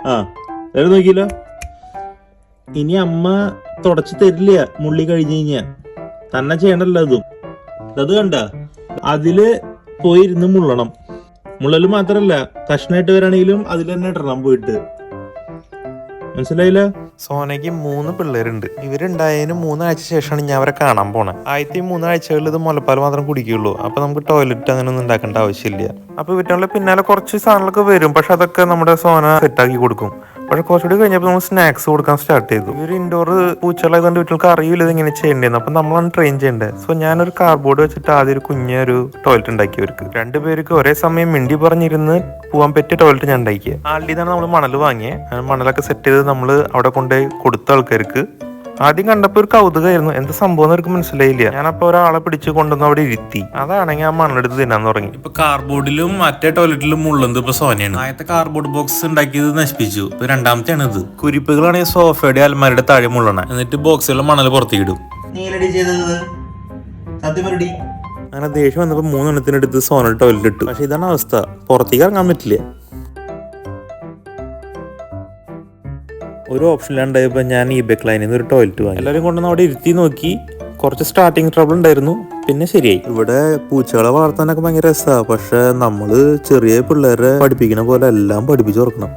ആ വേറെ നോക്കിയില്ല. ഇനി അമ്മ തുടച്ചു തരില്ല മുള്ളി കഴിഞ്ഞു കഴിഞ്ഞാ. തന്നെ ചെയ്യണല്ലോ അതും. അത് കണ്ട അതില് പോയിരുന്ന് മുള്ളണം. മുള്ളല് മാത്രല്ല, കഷ്ണായിട്ട് വരാണെങ്കിലും അതിൽ തന്നെ ഇടണം പോയിട്ട്. മനസ്സിലായില്ല? സോനയ്ക്ക് 3 പിള്ളേരുണ്ട്. ഇവരുണ്ടായതിന് 3 ആഴ്ച ശേഷമാണ് ഞാൻ അവരെ കാണാൻ പോണേ. ആദ്യത്തെ 3 ആഴ്ചകളിൽ ഇത് മുലപ്പാൽ മാത്രം കുടിക്കുള്ളൂ. അപ്പൊ നമുക്ക് ടോയ്ലറ്റ് അങ്ങനെ ഒന്നും ഉണ്ടാക്കേണ്ട ആവശ്യമില്ല. അപ്പൊ ഇവറ്റുള്ള പിന്നാലെ കുറച്ച് സാധനങ്ങളൊക്കെ വരും. പക്ഷെ അതൊക്കെ നമ്മുടെ സോന സെറ്റാക്കി കൊടുക്കും. പക്ഷെ കുറച്ചുകൂടി കഴിഞ്ഞപ്പോൾ നമ്മൾ സ്നാക്സ് കൊടുക്കാൻ സ്റ്റാർട്ട് ചെയ്തു. ഇവർ ഇൻഡോർ പൂച്ചകളായതുകൊണ്ട് വീട്ടിലേക്ക് അറിയില്ല ഇത് ഇങ്ങനെ ചെയ്യേണ്ടതെന്ന്. അപ്പൊ നമ്മളാണ് ട്രെയിൻ ചെയ്യേണ്ടത്. സോ ഞാനൊരു കാർഡ്ബോർഡ് വെച്ചിട്ട് ആദ്യം ഒരു കുഞ്ഞൊരു ടോയ്ലറ്റ് ഉണ്ടാക്കിയവർക്ക്. 2 പേർക്ക് ഒരേ സമയം മിണ്ടി പറഞ്ഞിരുന്ന് പോകാൻ പറ്റിയ ടോയ്ലറ്റ് ഞാൻ ഉണ്ടാക്കിയത്. ആളുടെ നിന്നാണ് നമ്മൾ മണൽ വാങ്ങിയത്. മണലൊക്കെ സെറ്റ് ചെയ്ത് നമ്മൾ അവിടെ കൊണ്ടുപോയി കൊടുത്ത ആൾക്കാർക്ക് ആദ്യം കണ്ടപ്പോൾ ഒരു കൗതുകമായിരുന്നു. എന്താ സംഭവം എന്ന് അവർക്ക് മനസ്സിലായില്ല. ഞാനപ്പോൾ ഒരാളെ പിടിച്ച് കൊണ്ടുവന്ന് അവിടെ ഇരുത്തി. അതാണെങ്കിൽ ആ മണ്ണെടുത്ത് തിന്നാൻ തുടങ്ങി. ഇപ്പൊ കാർഡ്ബോർഡിലും മറ്റേ ടോയ്ലറ്റിലും ഉള്ളത് ഇപ്പൊ സോനയാണ്. ആദ്യത്തെ കാർഡ്ബോർഡ് ബോക്സ് ഉണ്ടാക്കിയത് നശിപ്പിച്ചു. ഇപ്പൊ രണ്ടാമത്തെയാണ് ഇത്. കുരിപ്പുകളാണെങ്കിൽ സോഫയുടെ അൽമാരയുടെ താഴെ മുള്ളണ. എന്നിട്ട് ബോക്സുകളിലെ മണൽ പുറത്തേക്കിടും. അങ്ങനെ ദേഷ്യം വന്നപ്പോൾ 3 എണ്ണത്തിനെടുത്ത് സോന ടോയ്ലറ്റ് ഇട്ടു. പക്ഷെ ഇതാണ് അവസ്ഥ, പുറത്തേക്ക് ഇറങ്ങാൻ പറ്റില്ല. ഒരു ഓപ്ഷനിലുണ്ടായപ്പോൾ ഞാൻ eBay ലൈനിൽ നിന്ന് ഒരു ടോയ്ലറ്റ് വാങ്ങി. എല്ലാവരും കൊണ്ടുവന്ന് അവിടെ ഇരുത്തി നോക്കി. കുറച്ച് സ്റ്റാർട്ടിങ് ട്രബിൾ ഉണ്ടായിരുന്നു, പിന്നെ ശരിയായി. ഇവിടെ പൂച്ചകളെ വളർത്താനൊക്കെ ഭയങ്കര രസമാണ്. പക്ഷെ നമ്മള് ചെറിയ പിള്ളേരെ പഠിപ്പിക്കുന്ന പോലെ എല്ലാം പഠിപ്പിച്ചു കൊടുക്കണം.